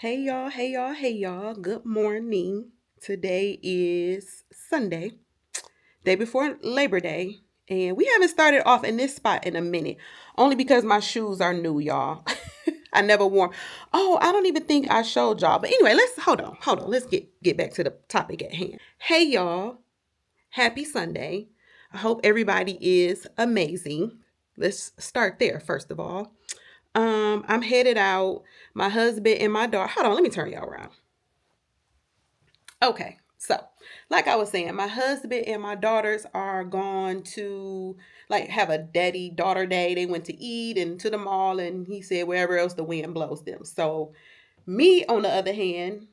Hey y'all, hey y'all, hey y'all. Good morning. Today is Sunday, day before Labor Day, and we haven't started off in this spot in a minute. Only because my shoes are new, y'all. I never wore. Oh, I don't even think I showed y'all. But anyway, let's hold on. Let's get back to the topic at hand. Hey y'all, happy Sunday. I hope everybody is amazing. Let's start there first of all. I'm headed out. My husband and my daughter. Hold on, let me turn y'all around. Okay, so like I was saying, my husband and my daughters are going to like have a daddy daughter day. They went to eat and to the mall, and he said wherever else the wind blows them. So me, on the other hand,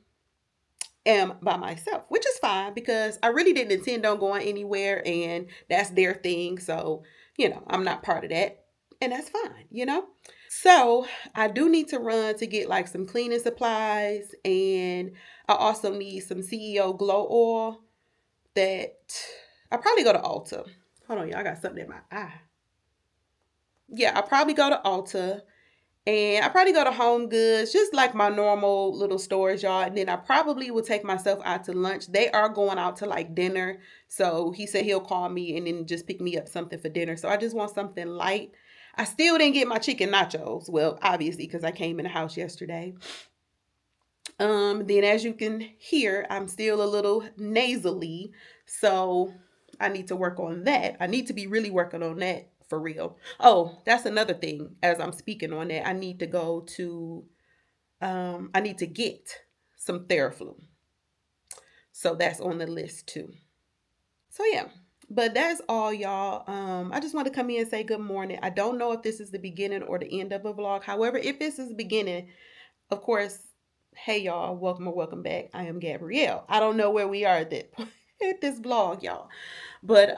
am by myself, which is fine because I really didn't intend on going anywhere, and that's their thing. So I'm not part of that, and that's fine. So I do need to run to get like some cleaning supplies, and I also need some CEO glow oil that I probably go to Ulta. Hold on, y'all, I got something in my eye. Yeah, I probably go to Ulta, and I probably go to Home Goods, just like my normal little stores, y'all. And then I probably will take myself out to lunch. They are going out to like dinner. So he said he'll call me and then just pick me up something for dinner. So I just want something light. I still didn't get my chicken nachos. Well, obviously, because I came in the house yesterday. Then as you can hear, I'm still a little nasally. So I need to work on that. I need to be really working on that for real. Oh, that's another thing. As I'm speaking on that, I need to get some Theraflu. So that's on the list too. So yeah, but that's all, y'all. I just want to come in and say good morning. I don't know if this is the beginning or the end of a vlog. However, if this is the beginning, of course, hey y'all, welcome or welcome back. I am Gabrielle. I don't know where we are at that at this vlog, y'all. But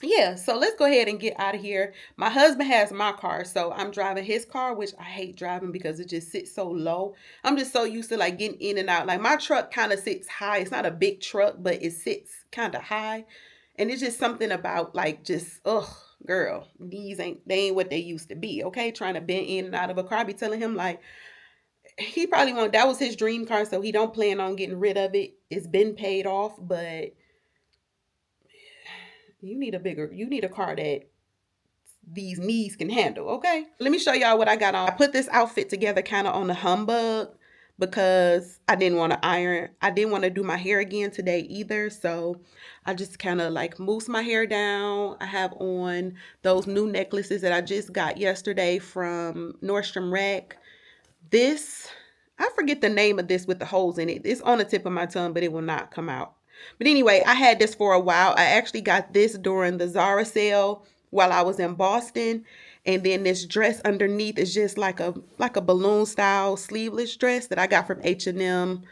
yeah, so let's go ahead and get out of here. My husband has my car, so I'm driving his car, which I hate driving because it just sits so low. I'm just so used to like getting in and out. Like my truck kind of sits high. It's not a big truck, but it sits kind of high. And it's just something about like just, girl, they ain't what they used to be, okay? Trying to bend in and out of a car. I be telling him like he probably won't, that was his dream car, so he don't plan on getting rid of it. It's been paid off, but you need a car that these knees can handle, okay? Let me show y'all what I got on. I put this outfit together kind of on the humbug because I didn't want to iron. I didn't want to do my hair again today either, so I just kind of like mousse my hair down. I have on those new necklaces that I just got yesterday from Nordstrom Rack. This, I forget the name of this with the holes in it. It's on the tip of my tongue, but it will not come out. But anyway, I had this for a while. I actually got this during the Zara sale while I was in Boston. And then this dress underneath is just like a balloon style sleeveless dress that I got from H&M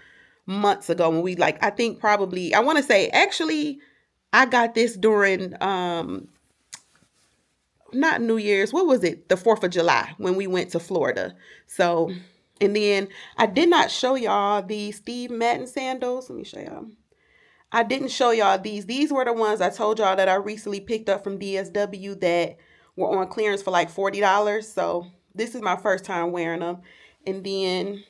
months ago when I think probably, I want to say actually I got this during not New Year's, what was it? The 4th of July when we went to Florida. So, and then I did not show y'all the Steve Madden sandals. Let me show y'all. I didn't show y'all these. These were the ones I told y'all that I recently picked up from DSW that were on clearance for like $40. So this is my first time wearing them. And then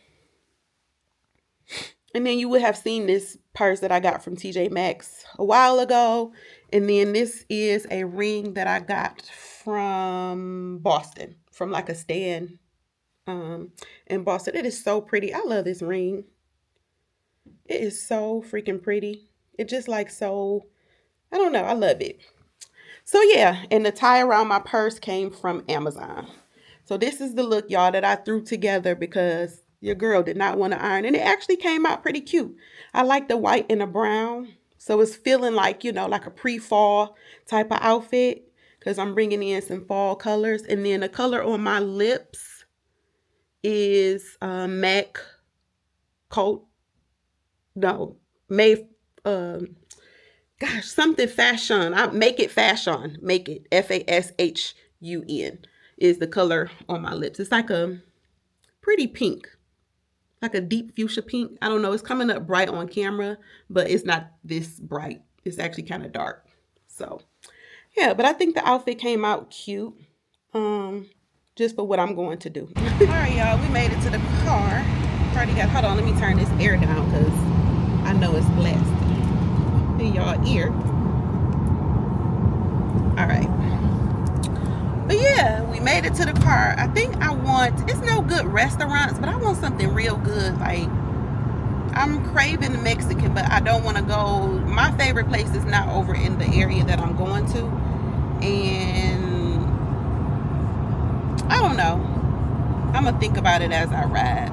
you would have seen this purse that I got from TJ Maxx a while ago. And then this is a ring that I got from Boston, from like a stand in Boston. It is so pretty. I love this ring. It is so freaking pretty. It just like so, I don't know. I love it. So yeah, and the tie around my purse came from Amazon. So this is the look, y'all, that I threw together because your girl did not want to iron. And it actually came out pretty cute. I like the white and the brown. So it's feeling like, like a pre-fall type of outfit because I'm bringing in some fall colors. And then the color on my lips is MAC coat. No, May, something fashion. I make it fashion. Make it FASHUN is the color on my lips. It's like a pretty pink, like a deep fuchsia pink. I don't know. It's coming up bright on camera, but it's not this bright. It's actually kind of dark. So yeah, but I think the outfit came out cute. just for what I'm going to do. All right, y'all, we made it to the car. Already got, hold on, let me turn this air down because I know it's blasted in y'all ear. All right. But yeah, we made it to the car. I think I want, it's no good restaurants, but I want something real good. Like, I'm craving Mexican, but I don't want to go. My favorite place is not over in the area that I'm going to. And I don't know. I'm going to think about it as I ride.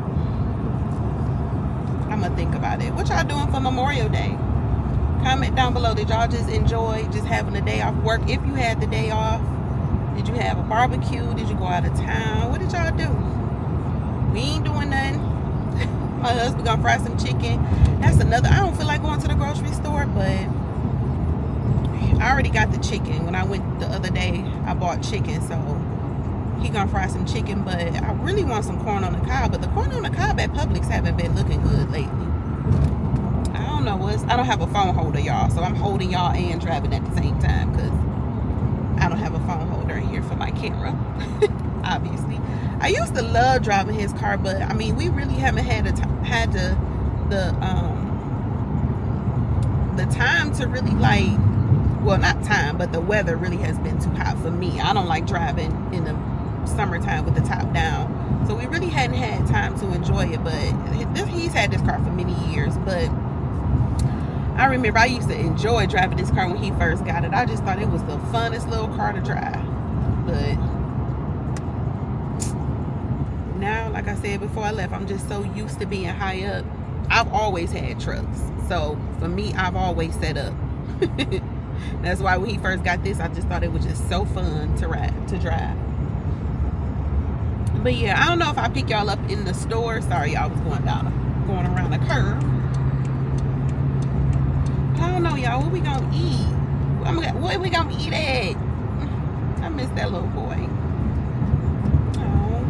I'm going to think about it. What y'all doing for Memorial Day? Comment down below. Did y'all just enjoy just having a day off work? If you had the day off, did you have a barbecue? Did you go out of town? What did y'all do? We ain't doing nothing. My husband gonna fry some chicken. That's another. I don't feel like going to the grocery store, but I already got the chicken. When I went the other day, I bought chicken, so he gonna fry some chicken. But I really want some corn on the cob. But the corn on the cob at Publix haven't been looking good lately. I don't know what's. I don't have a phone holder, y'all, so I'm holding y'all and driving at the same time because I don't have a phone holder in here for my camera. Obviously, I used to love driving his car, but I mean, we really haven't had the time to really like. Well, not time, but the weather really has been too hot for me. I don't like driving in the summertime with the top down, so we really hadn't had time to enjoy it. But he's had this car for many years, but I remember I used to enjoy driving this car when he first got it. I just thought it was the funnest little car to drive. But now, like I said before I left, I'm just so used to being high up. I've always had trucks. So for me, I've always set up. That's why when he first got this, I just thought it was just so fun to drive. But yeah, I don't know if I pick y'all up in the store. Sorry, y'all was going around the curve. I don't know, y'all. What we gonna eat? What we gonna eat at? I miss that little boy. Oh.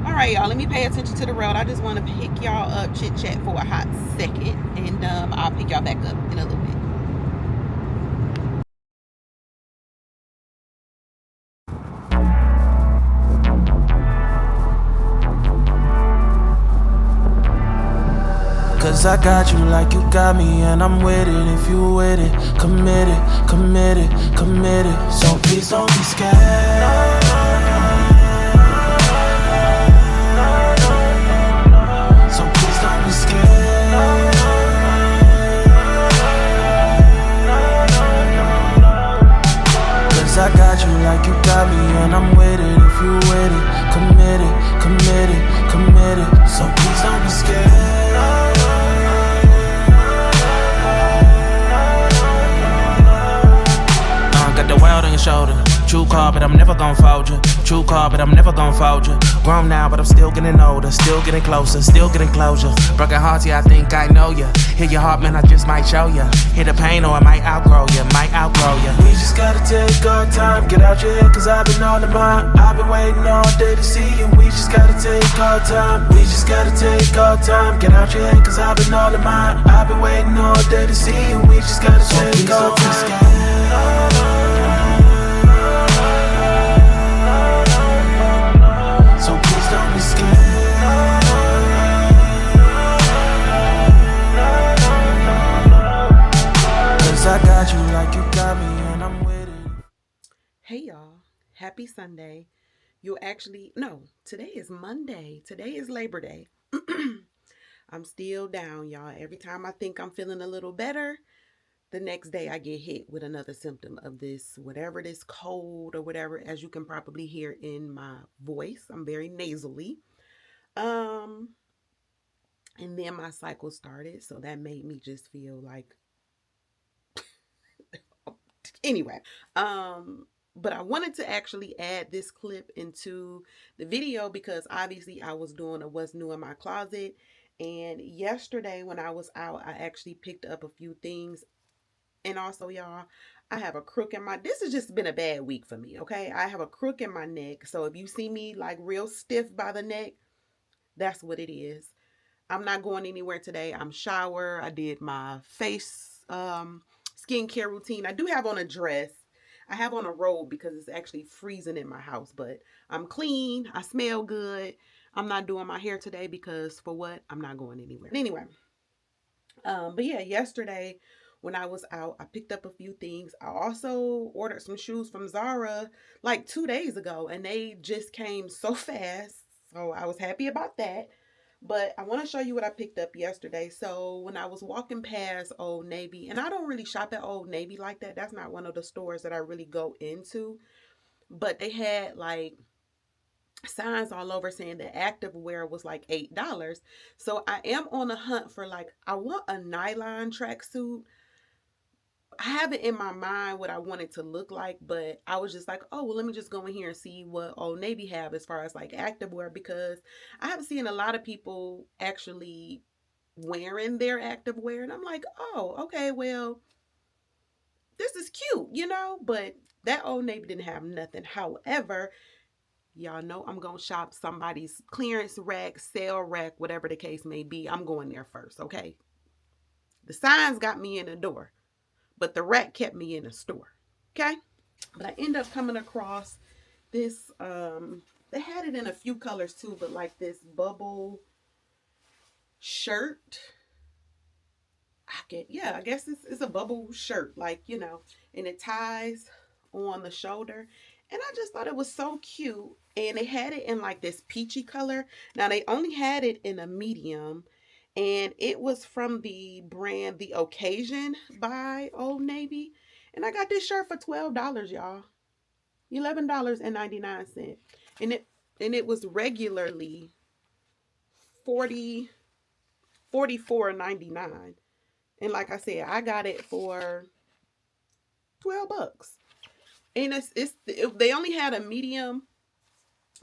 All right, y'all. Let me pay attention to the road. I just want to pick y'all up, chit chat for a hot second, and I'll pick y'all back up in a little bit. Cause I got you like you got me, and I'm with it if you with it. Committed, committed, committed. So please don't be scared. So please don't be scared. Cause I got you like you got me, and I'm with it if you with it. Committed, committed, committed. So please don't be scared. Got the world on your shoulder. True call, but I'm never gon' fold you. True call, but I'm never gon' fold you. Grown now, but I'm still getting older. Still getting closer, still getting closure. Broken hearts, yeah, I think I know ya. Hear your heart, man, I just might show ya. Hear the pain or I might outgrow ya, might outgrow ya. We just gotta take our time. Get out your head, cause I've been on the mind. I've been waiting all day to see you. We just gotta take our time. We just gotta take our time. Get out your head, cause I've been on the mind. I've been waiting all day to see you. We just gotta take our time. I got you like you got me, and I'm with it. Hey y'all, happy Sunday. Today is Monday. Today is Labor Day. I'm still down, y'all. Every time I think I'm feeling a little better, the next day I get hit with another symptom of this, whatever this cold or whatever, as you can probably hear in my voice. I'm very nasally. And then my cycle started, so that made me just feel like anyway. But I wanted to actually add this clip into the video because obviously I was doing a what's new in my closet. And yesterday when I was out, I actually picked up a few things. And also, y'all, I have a crook in my, this has just been a bad week for me, okay? I have a crook in my neck. So if you see me like real stiff by the neck, that's what it is. I'm not going anywhere today. I'm shower. I did my face skincare routine. I do have on a dress. I have on a robe because it's actually freezing in my house, but I'm clean. I smell good. I'm not doing my hair today because for what? I'm not going anywhere. Anyway, but yeah, yesterday when I was out, I picked up a few things. I also ordered some shoes from Zara like 2 days ago, and they just came so fast. So I was happy about that. But I want to show you what I picked up yesterday. So when I was walking past Old Navy, and I don't really shop at Old Navy like that. That's not one of the stores that I really go into. But they had like signs all over saying that active wear was like $8. So I am on a hunt for like I want a nylon tracksuit. I have it in my mind what I want it to look like, but I was just like, oh well, let me just go in here and see what Old Navy have as far as like active wear because I have seen a lot of people actually wearing their active wear, and I'm like, oh okay, well this is cute, you know, but that Old Navy didn't have nothing. However, y'all know I'm going to shop somebody's clearance rack, sale rack, whatever the case may be. I'm going there first, okay? The signs got me in the door, but the rack kept me in the store, okay? But I end up coming across this, they had it in a few colors too, but like this bubble shirt. I guess it's a bubble shirt, like, you know, and it ties on the shoulder. And I just thought it was so cute. And they had it in like this peachy color. Now they only had it in a medium. And it was from the brand The Occasion by Old Navy. And I got this shirt for $12, y'all. $11.99. And it was regularly 40 $44.99. And like I said, I got it for $12. And they only had a medium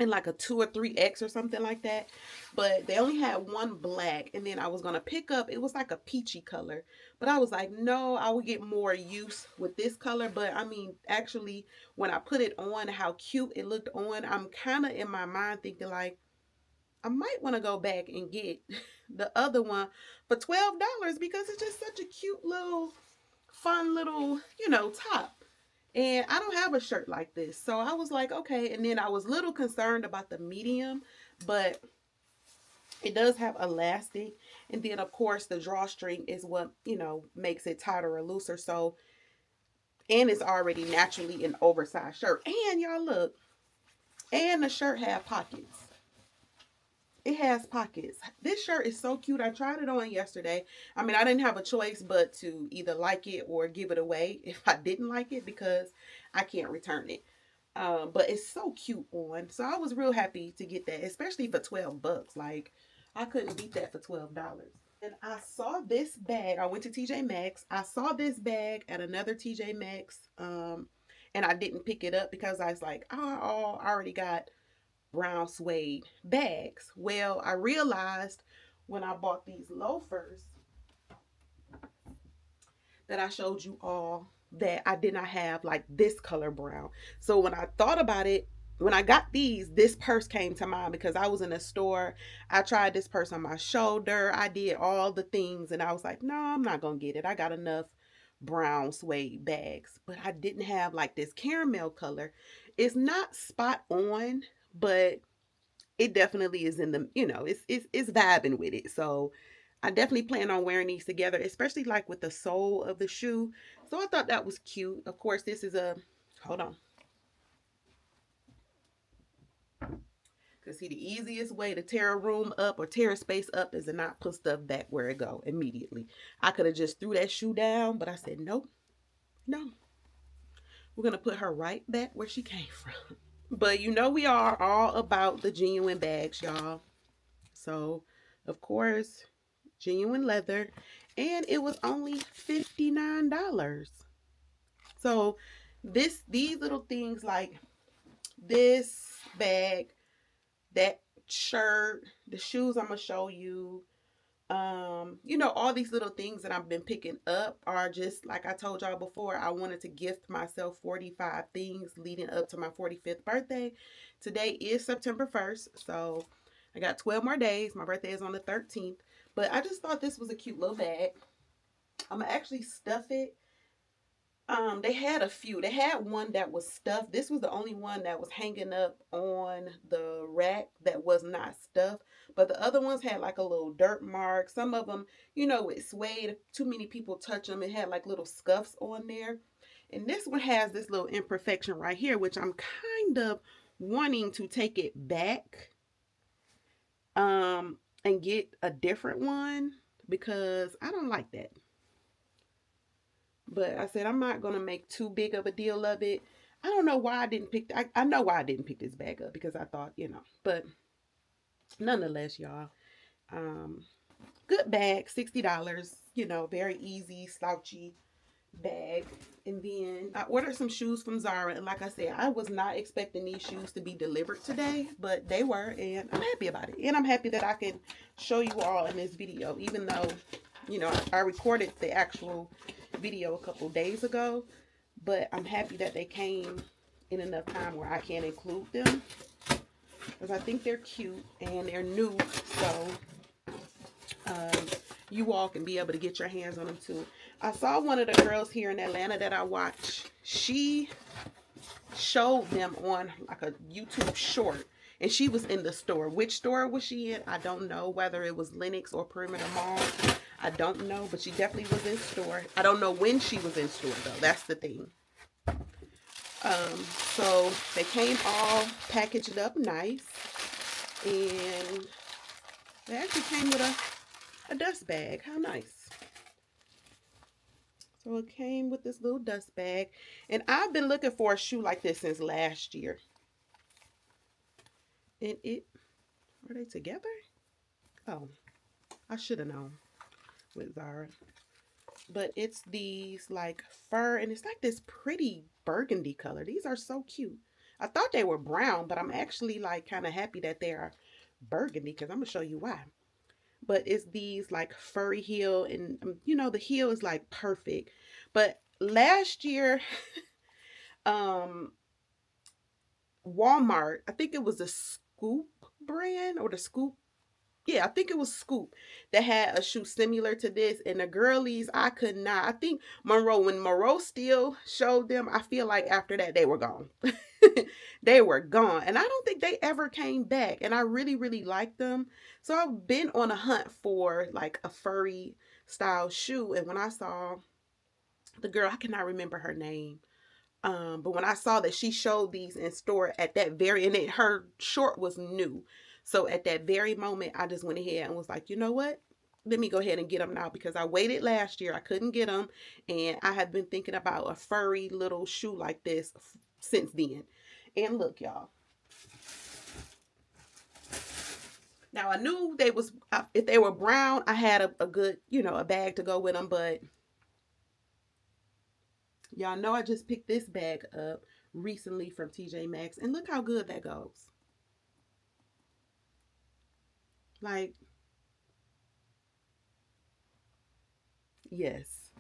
and like a 2 or 3X or something like that. But they only had one black, and then I was gonna pick up, it was like a peachy color. But I was like, no, I would get more use with this color. But I mean, actually, when I put it on, how cute it looked on, I'm kinda in my mind thinking like I might want to go back and get the other one for $12 because it's just such a cute little fun little, you know, top. And I don't have a shirt like this. So I was like, okay. And then I was a little concerned about the medium, but it does have elastic. And then, of course, the drawstring is what, you know, makes it tighter or looser. So, and it's already naturally an oversized shirt. And y'all look, and the shirt have pockets. It has pockets. This shirt is so cute. I tried it on yesterday. I mean, I didn't have a choice but to either like it or give it away if I didn't like it because I can't return it. But it's so cute on. So I was real happy to get that, especially for $12. Like, I couldn't beat that for $12. And I saw this bag. I went to TJ Maxx. I saw this bag at another TJ Maxx. And I didn't pick it up because I was like, oh, I already got brown suede bags. Well, I realized when I bought these loafers that I showed you all that I did not have like this color brown. So when I thought about it, when I got these, this purse came to mind because I was in a store. I tried this purse on my shoulder. I did all the things and I was like, no, I'm not going to get it. I got enough brown suede bags, but I didn't have like this caramel color. It's not spot on, but it definitely is in the, you know, it's vibing with it. So I definitely plan on wearing these together, especially like with the sole of the shoe. So I thought that was cute. Of course, this is a, hold on. Because see, the easiest way to tear a room up or tear a space up is to not put stuff back where it go immediately. I could have just threw that shoe down, but I said, nope, no. We're going to put her right back where she came from. But you know we are all about the genuine bags, y'all. So, of course, genuine leather. And it was only $59. So, these little things like this bag, that shirt, the shoes I'm going to show you, you know, all these little things that I've been picking up are just like I told y'all before. I wanted to gift myself 45 things leading up to my 45th birthday. Today is September 1st, so I got 12 more days. My birthday is on the 13th, but I just thought this was a cute little bag. I'm gonna actually stuff it They had a few. They had one that was stuffed. This was the only one that was hanging up on the rack that was not stuffed. But the other ones had like a little dirt mark. Some of them, it swayed. If too many people touch them, it had like little scuffs on there. And this one has this little imperfection right here, which I'm kind of wanting to take it back and get a different one because I don't like that. But I said I'm not gonna make too big of a deal of it. I don't know why I didn't pick. I know why I didn't pick this bag up because I thought, But nonetheless, y'all, um, good bag, $60. Very easy, slouchy bag. And then I ordered some shoes from Zara, and like I said, I was not expecting these shoes to be delivered today, but they were, and I'm happy about it. And I'm happy that I can show you all in this video, even though, I recorded the actual video a couple days ago, but I'm happy that they came in enough time where I can include them because I think they're cute and they're new, so um, you all can be able to get your hands on them too. I saw one of the girls here in Atlanta that I watch. She showed them on like a YouTube short, and she was in the store. Which store was she in? I don't know, whether it was Lenox or Perimeter Mall. I don't know, but she definitely was in store. I don't know when she was in store though. That's the thing. So they came all packaged up nice, and they actually came with a dust bag. How nice. So it came with this little dust bag. And I've been looking for a shoe like this since last year. And are they together? Oh, I should have known with Zara. But it's these like fur, and it's like this pretty burgundy color. These are so cute. I thought they were brown, but I'm actually like kind of happy that they are burgundy because I'm going to show you why. But it's these like furry heel, and the heel is like perfect. But last year, um, Walmart, I think it was the Scoop brand or the Scoop. Yeah, I think it was Scoop that had a shoe similar to this. And the girlies, I could not. I think when Monroe still showed them, I feel like after that they were gone. They were gone. And I don't think they ever came back. And I really, really like them. So I've been on a hunt for like a furry style shoe. And when I saw the girl, I cannot remember her name. But when I saw that she showed these in store at that her short was new. So at that very moment, I just went ahead and was like, you know what? Let me go ahead and get them now because I waited last year. I couldn't get them. And I have been thinking about a furry little shoe like this since then. And look, y'all. Now I knew if they were brown, I had a good, a bag to go with them. But y'all know I just picked this bag up recently from TJ Maxx, and look how good that goes. Like, yes.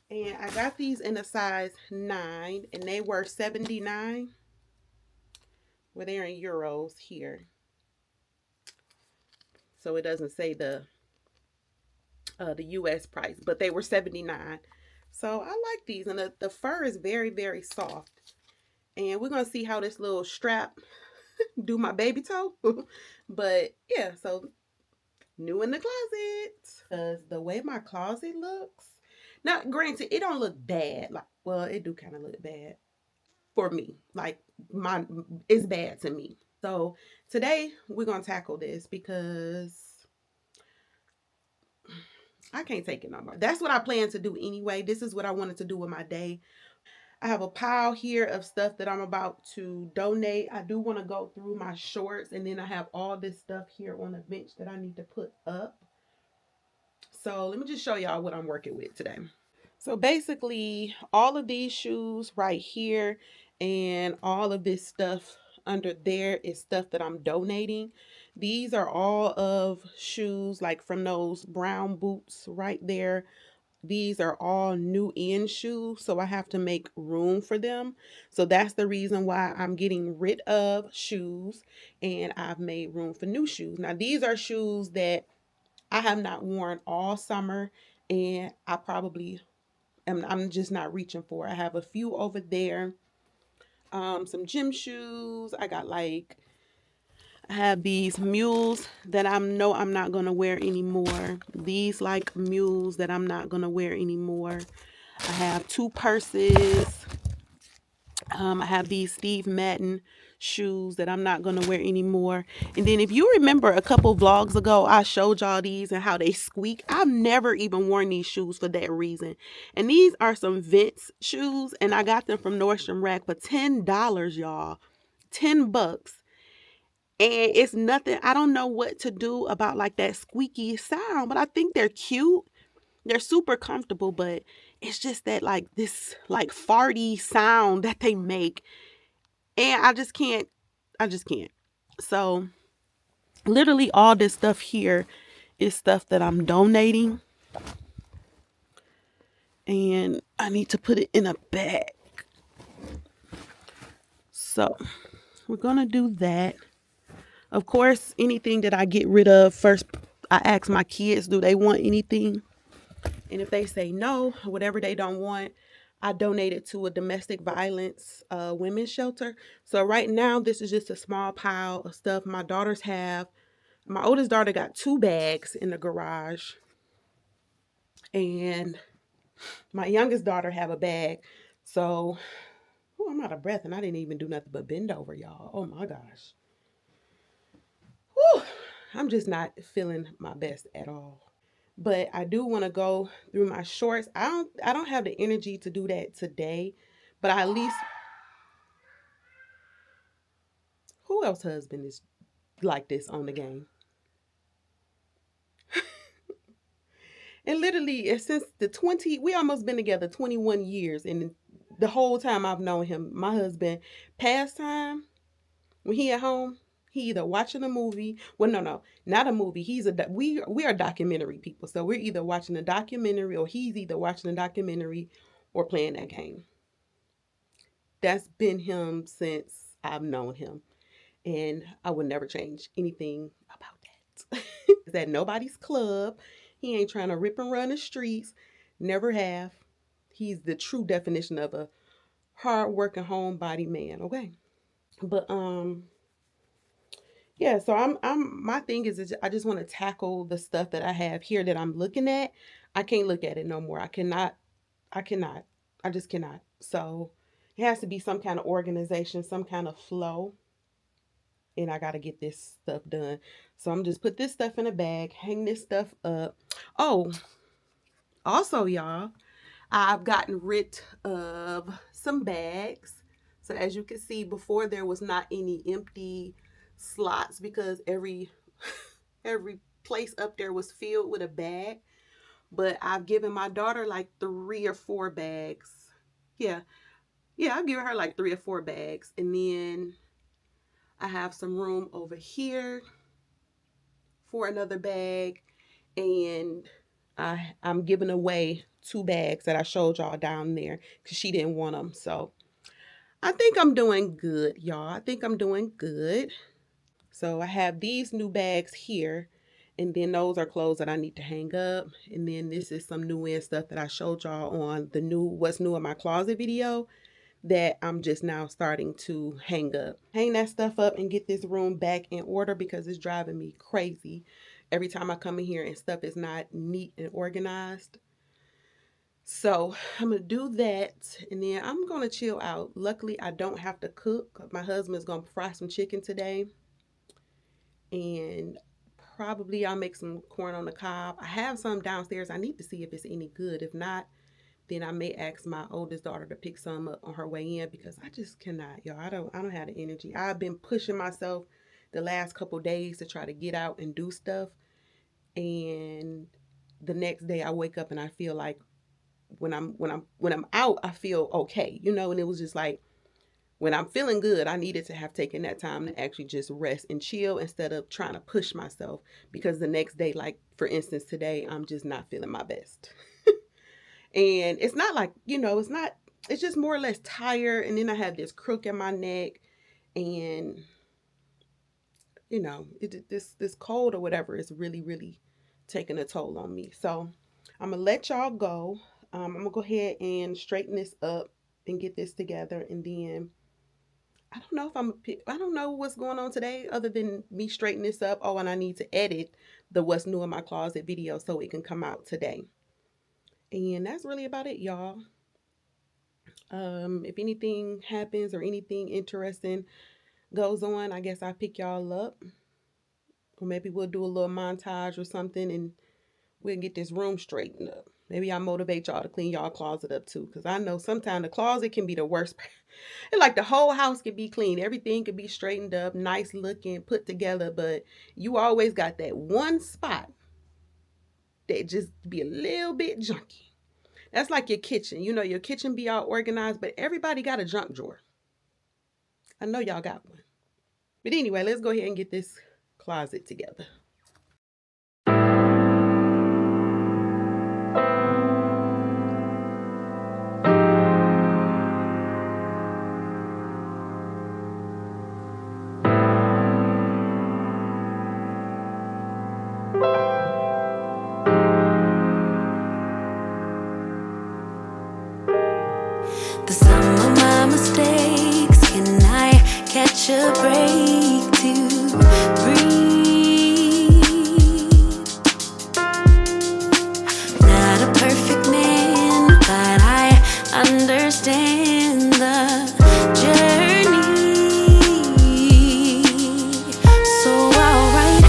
And I got these in a size 9, and they were 79. Well, they're in euros here, so it doesn't say the US price, but they were 79. So I like these, and the fur is very, very soft. And we're gonna see how this little strap do my baby toe. But yeah, so new in the closet. Because the way my closet looks, now granted, it don't look bad. Like, well, it do kind of look bad for me. Like, it's bad to me. So today we're gonna tackle this because I can't take it no more. That's what I plan to do anyway. This is what I wanted to do with my day. I have a pile here of stuff that I'm about to donate. I do want to go through my shorts, and then I have all this stuff here on the bench that I need to put up. So let me just show y'all what I'm working with today. So basically, all of these shoes right here and all of this stuff under there is stuff that I'm donating. These are all of shoes like from those brown boots right there. These are all new in shoes, so I have to make room for them. So that's the reason why I'm getting rid of shoes and I've made room for new shoes. Now, these are shoes that I have not worn all summer, and I probably I'm just not reaching for. I have a few over there. Some gym shoes. I have these mules that I know I'm not gonna wear anymore. These like mules that I'm not gonna wear anymore. I have two purses. I have these Steve Madden shoes that I'm not going to wear anymore. And then if you remember a couple vlogs ago, I showed y'all these and how they squeak. I've never even worn these shoes for that reason. And these are some Vince shoes, and I got them from Nordstrom Rack for $10, y'all. $10. And it's nothing. I don't know what to do about like that squeaky sound, but I think they're cute. They're super comfortable, but it's just that like this like farty sound that they make, and I just can't. So literally all this stuff here is stuff that I'm donating, and I need to put it in a bag. So we're gonna do that. Of course, anything that I get rid of first, I ask my kids, do they want anything? And if they say no, whatever they don't want, I donate it to a domestic violence women's shelter. So right now, this is just a small pile of stuff my daughters have. My oldest daughter got 2 bags in the garage, and my youngest daughter have a bag. So, I'm out of breath, and I didn't even do nothing but bend over, y'all. Oh my gosh. Whew. I'm just not feeling my best at all. But I do want to go through my shorts. I don't have the energy to do that today, but I at least, who else husband is like this on the game? And literally since we almost been together 21 years, and the whole time I've known him, my husband, pastime when he at home, he either watching a movie. Well, no, not a movie. We are documentary people, so we're either watching a documentary, or he's either watching a documentary or playing that game. That's been him since I've known him, and I would never change anything about that. Is that nobody's club? He ain't trying to rip and run the streets. Never have. He's the true definition of a hard-working homebody man. Okay, but yeah. So my thing is I just want to tackle the stuff that I have here that I'm looking at. I can't look at it no more. I cannot. I cannot. I just cannot. So it has to be some kind of organization, some kind of flow, and I got to get this stuff done. So I'm just put this stuff in a bag, hang this stuff up. Oh, also, y'all, I've gotten rid of some bags. So as you can see, before there was not any empty slots because every place up there was filled with a bag. But I've given my daughter like 3 or 4 bags. Yeah, yeah, I've given her like 3 or 4 bags, and then I have some room over here for another bag, and I'm giving away 2 bags that I showed y'all down there because she didn't want them. So I think I'm doing good, y'all. I think I'm doing good. So I have these new bags here, and then those are clothes that I need to hang up. And then this is some new in stuff that I showed y'all on the new What's New in My Closet video that I'm just now starting to hang up. Hang that stuff up and get this room back in order because it's driving me crazy every time I come in here and stuff is not neat and organized. So I'm gonna do that, and then I'm gonna chill out. Luckily, I don't have to cook. My husband's gonna fry some chicken today, and probably I'll make some corn on the cob. I have some downstairs. I need to see if it's any good. If not, then I may ask my oldest daughter to pick some up on her way in because I just cannot, y'all. I don't have the energy. I've been pushing myself the last couple days to try to get out and do stuff, and the next day I wake up and I feel like when I'm out, I feel okay, and it was just like when I'm feeling good, I needed to have taken that time to actually just rest and chill instead of trying to push myself because the next day, like for instance, today, I'm just not feeling my best. And it's not like, it's just more or less tired. And then I have this crook in my neck, and, this cold or whatever is really, really taking a toll on me. So I'm going to let y'all go. I'm gonna go ahead and straighten this up and get this together, and then I don't know what's going on today other than me straightening this up. Oh, and I need to edit the what's new in my closet video so it can come out today. And that's really about it, y'all. If anything happens or anything interesting goes on, I guess I'll pick y'all up. Or maybe we'll do a little montage or something and we'll get this room straightened up. Maybe I'll motivate y'all to clean y'all closet up too. Because I know sometimes the closet can be the worst. And like the whole house can be clean. Everything can be straightened up, nice looking, put together. But you always got that one spot that just be a little bit junky. That's like your kitchen. You know, your kitchen be all organized, but everybody got a junk drawer. I know y'all got one. But anyway, let's go ahead and get this closet together. The sum of my mistakes, can I catch a break to breathe? Not a perfect man, but I understand the journey. So I'll write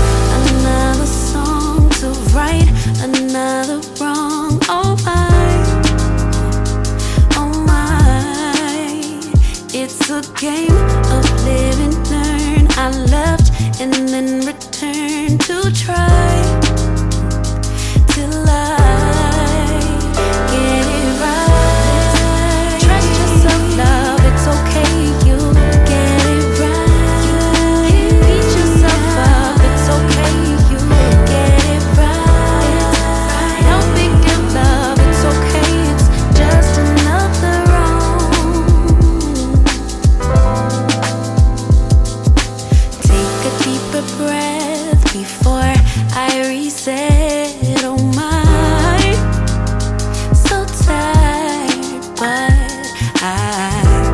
another song to right another wrong. Oh my. It's a game of live and learn. I left and then returned to try till I get it right. Trust yourself, love, it's okay, you get it right. Beat yourself up, it's okay, you get it right. No big deal, love, it's okay, it's just another wrong. Deeper breath before I reset. Oh my, so tired, but I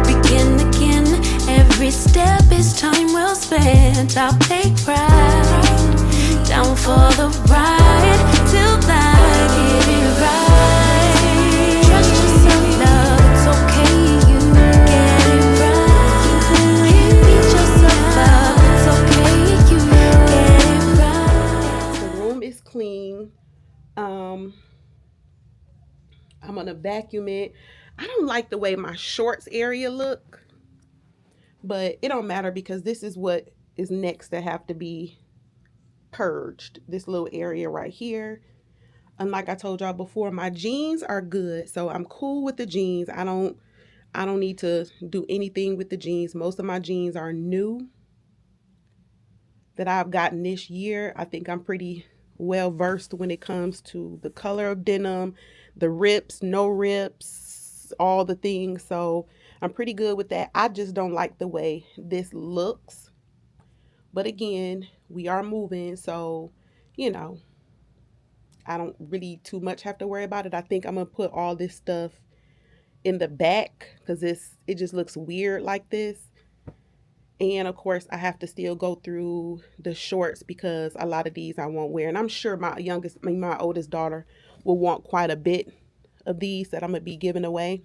begin again. Every step is time well spent. I'll take pride, down for the ride till I get it right. Trust yourself, love, it's okay, you get it right. Beat yourself up, it's okay, you get it right. The room is clean. I'm gonna vacuum it. I don't like the way my shorts area look, but it don't matter because this is what is next to have to be purged. This little area right here. And like I told y'all before, my jeans are good, so I'm cool with the jeans. I don't need to do anything with the jeans. Most of my jeans are new that I've gotten this year. I think I'm pretty well versed when it comes to the color of denim, the rips, no rips, all the things. So I'm pretty good with that. I just don't like the way this looks. But again, we are moving, so you know, I don't really too much have to worry about it. I think I'm gonna put all this stuff in the back because it just looks weird like this. And of course, I have to still go through the shorts because a lot of these I won't wear. And I'm sure my oldest daughter will want quite a bit of these that I'm gonna be giving away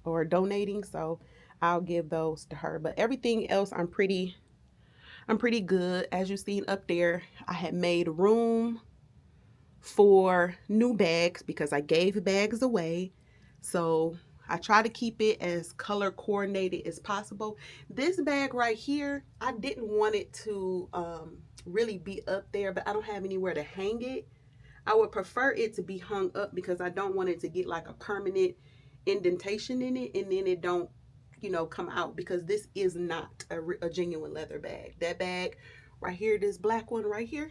or donating. So I'll give those to her. But everything else I'm pretty good. As you seen up there, I had made room for new bags because I gave bags away. So I try to keep it as color coordinated as possible. This bag right here, I didn't want it to really be up there, but I don't have anywhere to hang it. I would prefer it to be hung up because I don't want it to get like a permanent indentation in it and then it don't, come out, because this is not a genuine leather bag. That bag right here, this black one right here,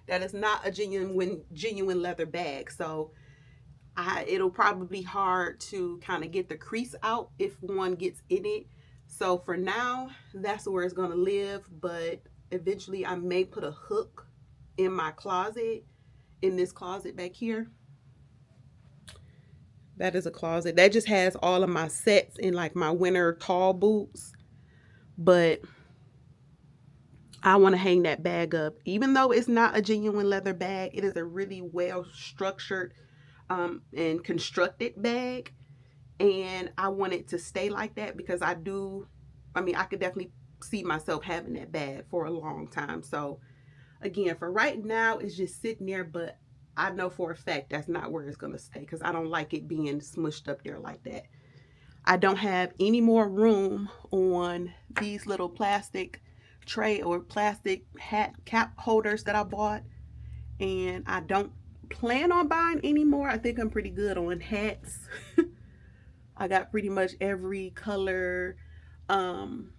that is not a genuine leather bag. So it'll probably be hard to kind of get the crease out if one gets in it. So for now, that's where it's going to live. But eventually I may put a hook in my closet, in this closet back here. That is a closet. That just has all of my sets and like my winter tall boots. But I want to hang that bag up. Even though it's not a genuine leather bag, it is a really well structured and constructed bag. And I want it to stay like that because I could definitely see myself having that bag for a long time. So again, for right now, it's just sitting there, but I know for a fact that's not where it's going to stay because I don't like it being smushed up there like that. I don't have any more room on these little plastic tray or plastic hat cap holders that I bought, and I don't plan on buying any more. I think I'm pretty good on hats. I got pretty much every color. Um,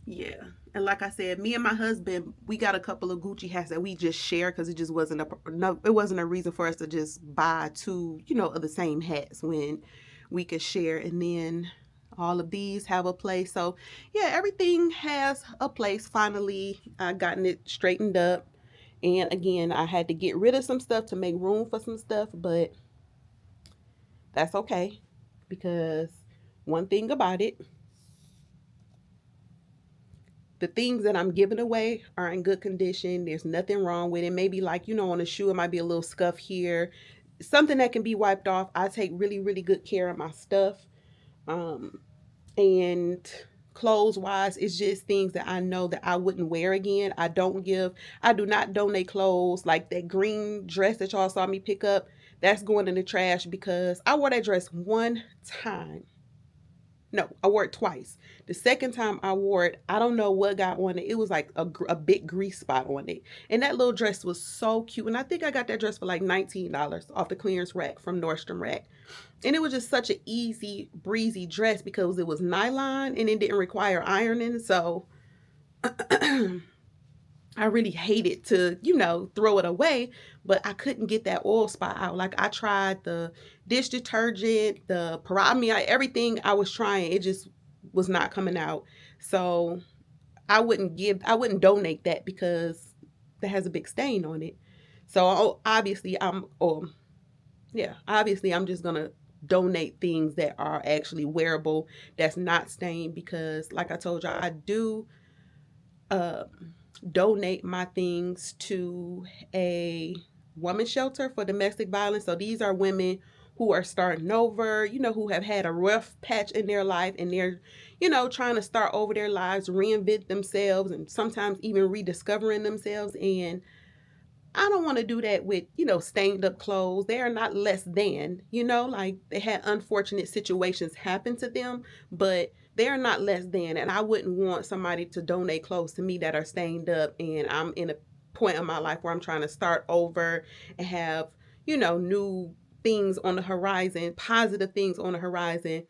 yeah. And like I said, me and my husband, we got a couple of Gucci hats that we just share because it just wasn't it wasn't a reason for us to just buy two, of the same hats when we could share. And then all of these have a place. So yeah, everything has a place. Finally, I gotten it straightened up. And again, I had to get rid of some stuff to make room for some stuff, but that's okay because one thing about it, the things that I'm giving away are in good condition. There's nothing wrong with it. Maybe like, on a shoe, it might be a little scuff here. Something that can be wiped off. I take really, really good care of my stuff. And clothes wise, it's just things that I know that I wouldn't wear again. I do not donate clothes. Like that green dress that y'all saw me pick up, that's going in the trash because I wore that dress one time. No, I wore it twice. The second time I wore it, I don't know what got on it. It was like a big grease spot on it. And that little dress was so cute. And I think I got that dress for like $19 off the clearance rack from Nordstrom Rack. And it was just such an easy, breezy dress because it was nylon and it didn't require ironing. So I really hated to, throw it away, but I couldn't get that oil spot out. Like I tried the dish detergent, everything I was trying, it just was not coming out. So I wouldn't donate that because that has a big stain on it. So obviously I'm just gonna donate things that are actually wearable, that's not stained because, like I told y'all, I do. Uh, Donate my things to a woman shelter for domestic violence. So these are women who are starting over, who have had a rough patch in their life and they're, trying to start over their lives, reinvent themselves, and sometimes even rediscovering themselves. And I don't want to do that with, stained up clothes. They are not less than, like they had unfortunate situations happen to them, but they are not less than. And I wouldn't want somebody to donate clothes to me that are stained up and I'm in a point in my life where I'm trying to start over and have, new things on the horizon, positive things on the horizon.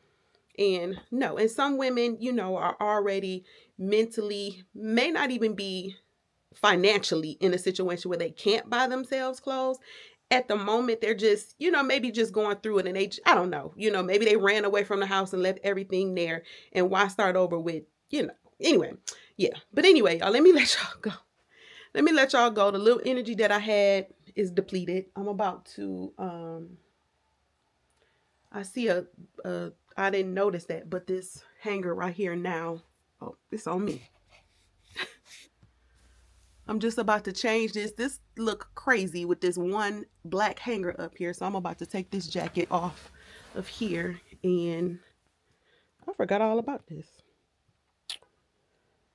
And no, and some women, are already mentally, may not even be financially in a situation where they can't buy themselves clothes. At the moment, they're just, maybe just going through it and I don't know, maybe they ran away from the house and left everything there. And why start over with, anyway, yeah. But anyway, y'all, let me let y'all go. The little energy that I had is depleted. I'm about to, I see I didn't notice that, but this hanger right here now, oh, it's on me. I'm just about to change this. This look crazy with this one black hanger up here. So I'm about to take this jacket off of here. And I forgot all about this.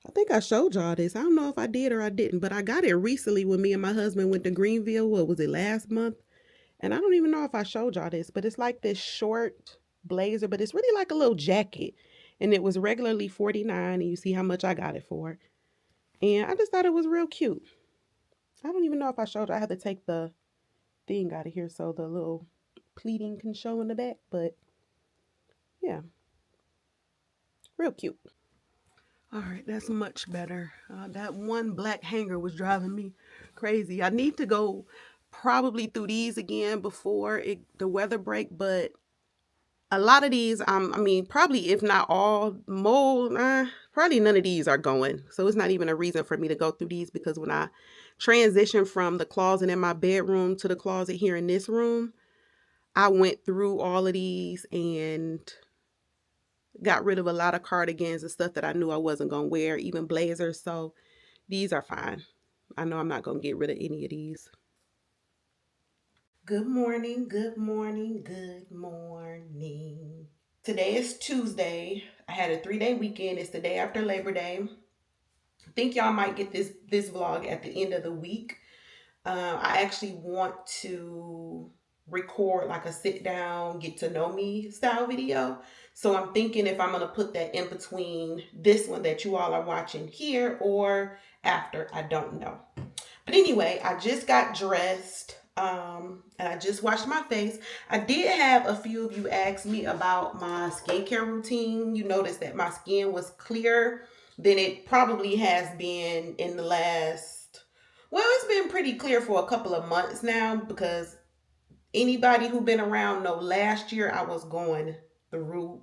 I think I showed y'all this. I don't know if I did or I didn't, but I got it recently when me and my husband went to Greenville. What was it, last month? And I don't even know if I showed y'all this, but it's like this short blazer, but it's really like a little jacket. And it was regularly $49, and you see how much I got it for. And I just thought it was real cute. I don't even know if I showed you. I had to take the thing out of here so the little pleating can show in the back. But yeah, real cute. All right, that's much better. That one black hanger was driving me crazy. I need to go probably through these again before the weather break, but a lot of these, probably if not all, probably none of these are going. So it's not even a reason for me to go through these because when I transition from the closet in my bedroom to the closet here in this room, I went through all of these and got rid of a lot of cardigans and stuff that I knew I wasn't going to wear, even blazers. So these are fine. I know I'm not going to get rid of any of these. Good morning, good morning, good morning. Today is Tuesday. I had a 3-day weekend. It's the day after Labor Day. I think y'all might get this vlog at the end of the week. I actually want to record like a sit down, get to know me style video. So I'm thinking if I'm going to put that in between this one that you all are watching here or after, I don't know. But anyway, I just got dressed and I just washed my face. I did have a few of you ask me about my skincare routine. You noticed that my skin was clearer than it probably has been in the last, well, it's been pretty clear for a couple of months now, because anybody who been around know last year I was going through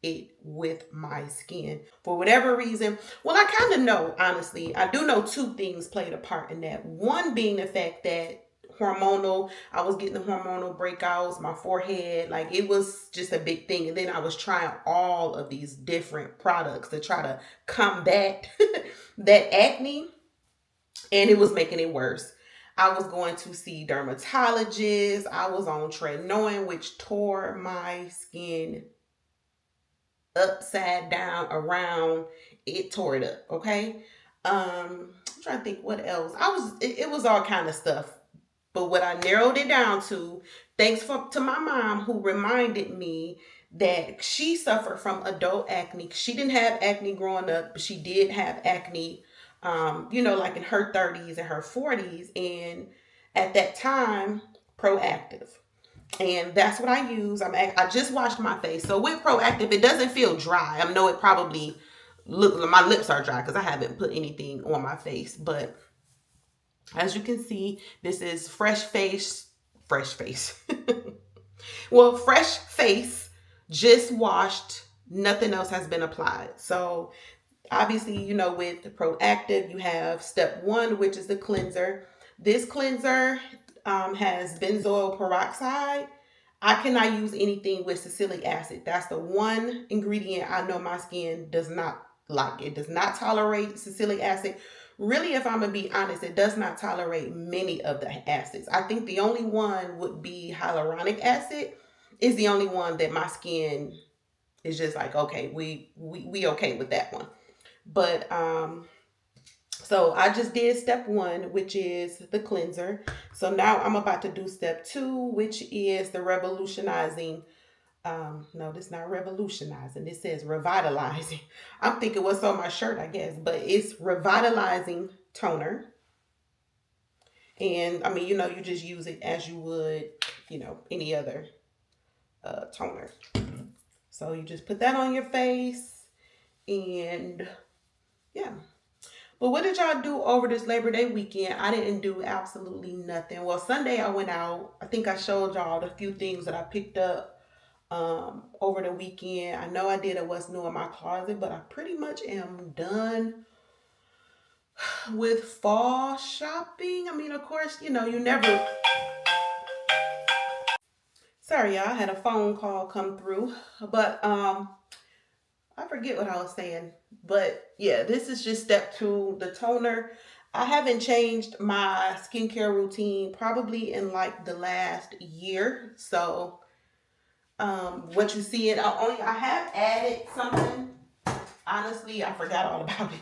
it with my skin for whatever reason. Well, I kind of know, honestly. I do know two things played a part in that. One being the fact that I was getting the hormonal breakouts, my forehead, like it was just a big thing. And then I was trying all of these different products to try to combat that acne, and it was making it worse. I was going to see dermatologists. I was on tretinoin, which tore my skin upside down, around. It tore it up. Okay. I'm trying to think what else. It was all kind of stuff. But what I narrowed it down to, thanks to my mom who reminded me that she suffered from adult acne. She didn't have acne growing up, but she did have acne, like in her 30s and her 40s. And at that time, Proactive. And that's what I use. I just washed my face. So with Proactive, it doesn't feel dry. I know it probably my lips are dry because I haven't put anything on my face. But as you can see, this is fresh face. Well, fresh face, just washed. Nothing else has been applied. So obviously, with the Proactive, you have step 1, which is the cleanser. This cleanser has benzoyl peroxide. I cannot use anything with salicylic acid. That's the one ingredient I know my skin does not like. It does not tolerate salicylic acid. Really, if I'm going to be honest, it does not tolerate many of the acids. I think the only one would be hyaluronic acid is the only one that my skin is just like, okay, we okay with that one. But so I just did step 1, which is the cleanser. So now I'm about to do step 2, which is the revolutionizing. No, this is not revolutionizing. This says revitalizing. I'm thinking what's on my shirt, I guess, but it's revitalizing toner. And I mean, you just use it as you would, any other toner. So you just put that on your face, and yeah. But what did y'all do over this Labor Day weekend? I didn't do absolutely nothing. Well, Sunday I went out. I think I showed y'all the few things that I picked up over the weekend. I know I did a what's new in my closet, but I pretty much am done with fall shopping. I mean, of course, you never... Sorry, y'all, I had a phone call come through. But I forget what I was saying. But yeah, this is just step 2, the toner. I haven't changed my skincare routine probably in like the last year. So what you see, I have added something. Honestly, I forgot all about it.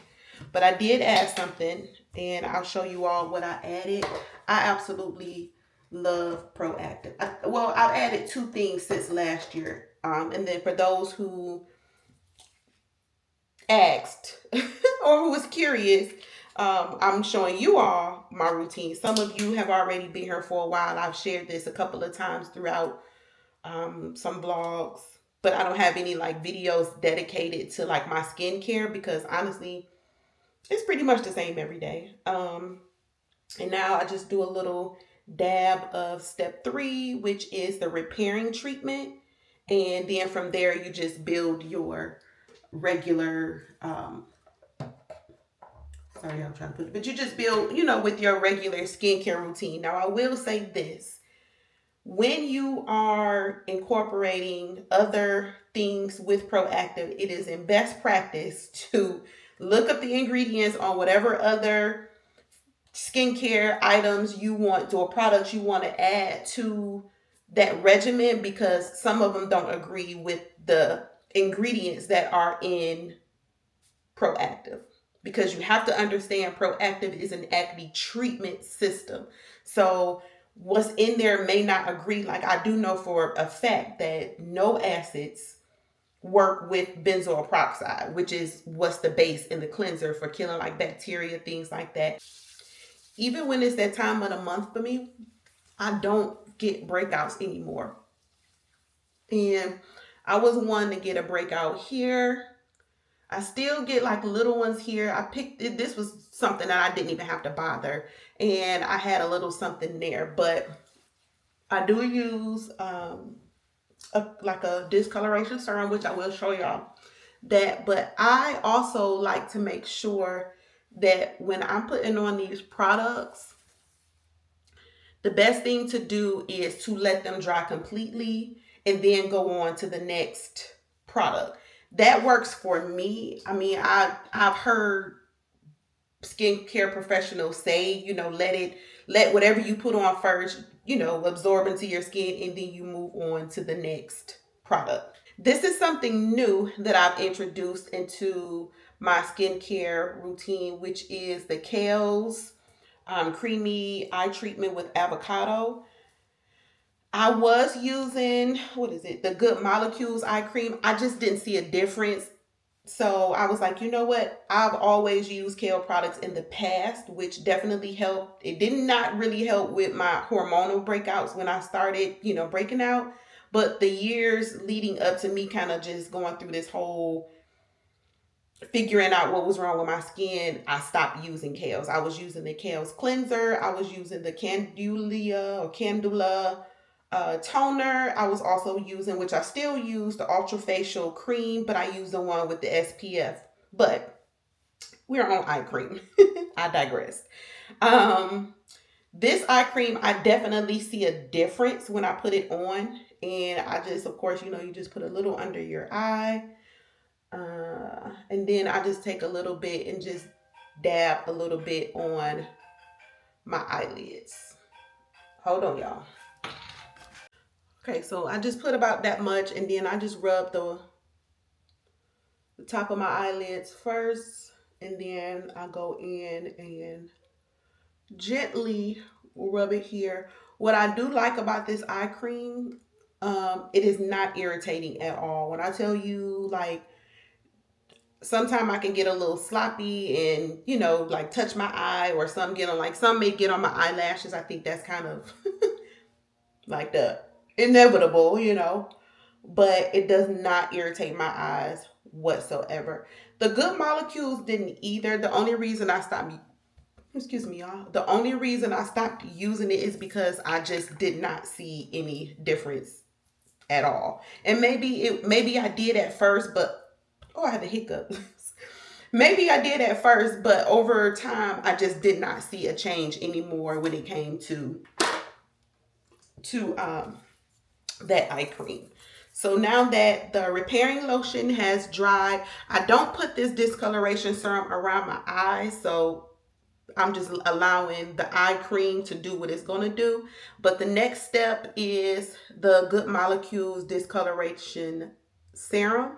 But I did add something, and I'll show you all what I added. I absolutely love Proactive. I've added 2 things since last year. And then for those who asked or who was curious, I'm showing you all my routine. Some of you have already been here for a while. I've shared this a couple of times throughout some vlogs, but I don't have any like videos dedicated to like my skincare, because honestly, it's pretty much the same every day. And now I just do a little dab of step 3, which is the repairing treatment. And then from there, you just build your regular, sorry, I'm trying to put it, but you just build, with your regular skincare routine. Now, I will say this. When you are incorporating other things with Proactive, it is in best practice to look up the ingredients on whatever other skincare items you want or products you want to add to that regimen, because some of them don't agree with the ingredients that are in Proactive. Because you have to understand Proactive is an acne treatment system. So what's in there may not agree. Like, I do know for a fact that no acids work with benzoyl peroxide, which is what's the base in the cleanser for killing like bacteria, things like that. Even when it's that time of the month for me, I don't get breakouts anymore. And I was one to get a breakout here. I still get like little ones here. I picked it. This was something that I didn't even have to bother. And I had a little something there. But I do use like a discoloration serum, which I will show y'all that. But I also like to make sure that when I'm putting on these products, the best thing to do is to let them dry completely and then go on to the next product. That works for me. I mean, I've heard skincare professionals say, let whatever you put on first, absorb into your skin, and then you move on to the next product. This is something new that I've introduced into my skincare routine, which is the Kale's creamy eye treatment with avocado. I was using, the Good Molecules eye cream. I just didn't see a difference. So I was like, you know what? I've always used kale products in the past, which definitely helped. It did not really help with my hormonal breakouts when I started, breaking out. But the years leading up to me kind of just going through this whole figuring out what was wrong with my skin, I stopped using Kale's. I was using the Kale's cleanser. I was using the Candula toner. I was also using, which I still use, the Ultra Facial cream, but I use the one with the SPF. But we're on eye cream. I digress. This eye cream, I definitely see a difference when I put it on. And I just, of course, you just put a little under your eye. And then I just take a little bit and just dab a little bit on my eyelids. Hold on, y'all. Okay, so I just put about that much, and then I just rub the top of my eyelids first, and then I go in and gently rub it here. What I do like about this eye cream, it is not irritating at all. When I tell you, like, sometimes I can get a little sloppy and, like touch my eye, or some may get on my eyelashes. I think that's kind of like the inevitable, but it does not irritate my eyes whatsoever. The Good Molecules didn't either. The only reason I stopped, excuse me, y'all. The only reason I stopped using it is because I just did not see any difference at all. And maybe I did at first, but I had a hiccup. Maybe I did at first, but over time, I just did not see a change anymore when it came to that eye cream. So now that the repairing lotion has dried, I don't put this discoloration serum around my eyes, so I'm just allowing the eye cream to do what it's going to do. But the next step is the Good Molecules discoloration serum.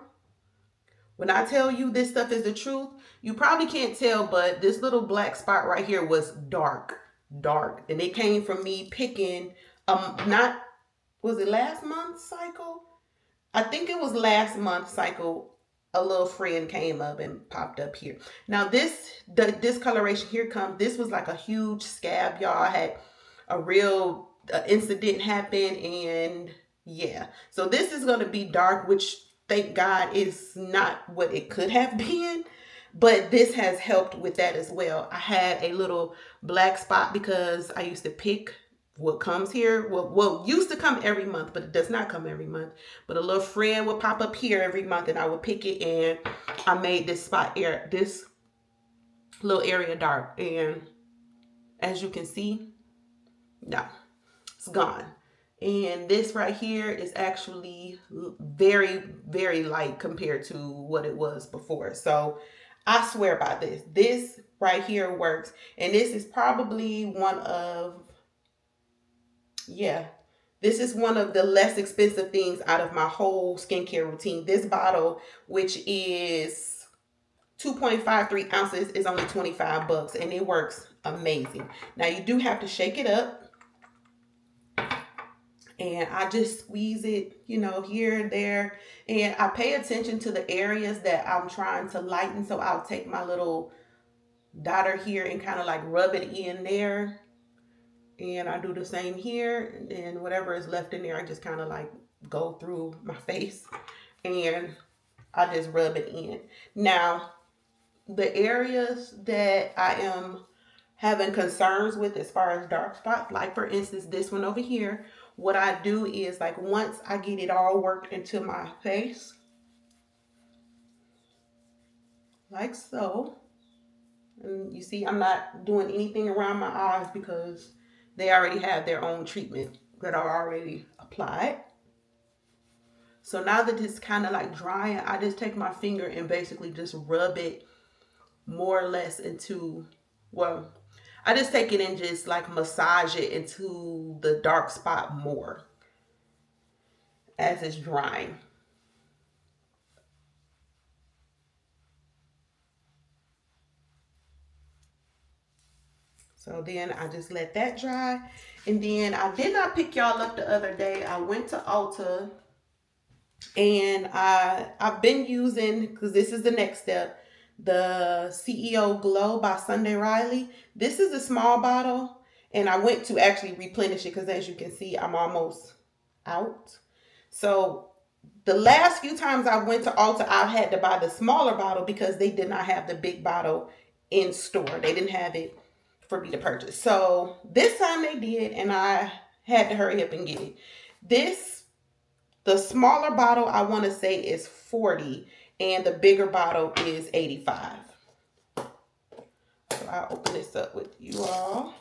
When I tell you this stuff is the truth, you probably can't tell, but this little black spot right here was dark. And it came from me picking, was it last month's cycle? I think it was last month's cycle. A little friend came up and popped up here. Now the discoloration here comes, this was like a huge scab, y'all. I had a real incident happen, and yeah. So this is going to be dark, which thank God is not what it could have been. But this has helped with that as well. I had a little black spot because I used to pick what comes here. Well, used to come every month, but it does not come every month. But a little friend would pop up here every month, and I would pick it, and I made this this little area dark. And as you can see, no, it's gone. And this right here is actually very, very light compared to what it was before. So I swear by this. This right here works. And this is probably one of, yeah, this is one of the less expensive things out of my whole skincare routine. This bottle, which is 2.53 ounces, is only $25 and it works amazing. Now you do have to shake it up. And I just squeeze it, you know, here and there. And I pay attention to the areas that I'm trying to lighten. So I'll take my little daughter here and kind of like rub it in there. And I do the same here. And then whatever is left in there, I just kind of like go through my face. And I just rub it in. Now, the areas that I am having concerns with as far as dark spots, like for instance, this one over here, what I do is like once I get it all worked into my face, like so, and you see I'm not doing anything around my eyes because they already have their own treatment that are already applied. So now that it's kind of like drying, I just take my finger and basically just rub it more or less into, well, I just take it and just like massage it into the dark spot more as it's drying. So then I just let that dry. And then I did not pick y'all up the other day. I went to Ulta and I've been using, because this is the next step, the CEO Glow by Sunday Riley. This is a small bottle, and I went to actually replenish it because as you can see, I'm almost out. So the last few times I went to Ulta, I had to buy the smaller bottle because they did not have the big bottle in store. They didn't have it for me to purchase. So this time they did, and I had to hurry up and get it. The smaller bottle, I want to say, is $40, and the bigger bottle is $85. So I'll open this up with you all.